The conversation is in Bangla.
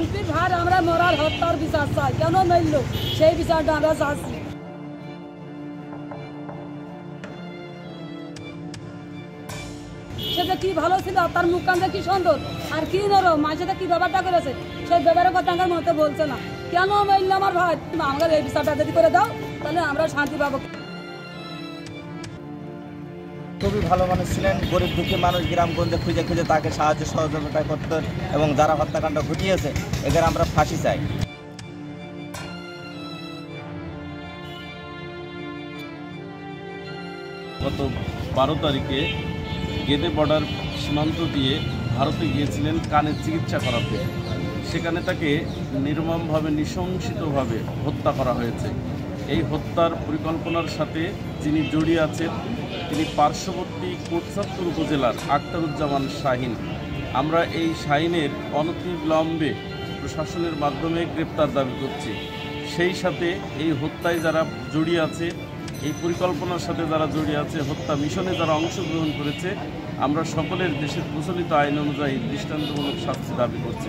এমপির ভার আমরা মরার হত্যার বিচার চাই, কেন মিলল সেই বিচারটা আমরা চাচ্ছি। সেটা কি ভালো ছিল, তার মুখকানটা কি সুন্দর আর কি নরম, মায়ের সাথে কি ব্যাপারটা করেছে সেই ব্যাপারের কথা আমার মতে বলছে না। কেন মিলল আমার ভাই, আমাদের এই বিচারটা যদি করে দাও তাহলে আমরা শান্তি পাবো। খুবই ভালো মানুষ ছিলেন, গরিব দুঃখী মানুষ গ্রামগঞ্জে খুঁজে খুঁজে তাকে সাহায্য সহযোগিতা করতেন এবং যারা হত্যাকাণ্ড ঘটিয়েছে এদের আমরা ফাঁসি চাই। গত 12 তারিখে গেদে বর্ডার সীমান্ত দিয়ে ভারতে গিয়েছিলেন কানের চিকিৎসা করাতে। সেখানে তাকে নির্মমভাবে নৃশংসিতভাবে হত্যা করা হয়েছে। এই হত্যার পরিকল্পনার সাথে যিনি জড়িয়ে আছেন তিনি পার্শ্ববর্তী কোটচাঁদপুর উপজেলার আখতারুজ্জামান শাহিন। আমরা এই শাহিনের অনতিবিলম্বে প্রশাসনের মাধ্যমে গ্রেপ্তার দাবি করছি। সেই সাথে এই হত্যায় যারা জড়িয়ে আছে, এই পরিকল্পনার সাথে যারা জড়িয়ে আছে, হত্যা মিশনে যারা অংশগ্রহণ করেছে, আমরা সকলের দেশের প্রচলিত আইন অনুযায়ী দৃষ্টান্তমূলক শাস্তি দাবি করছি।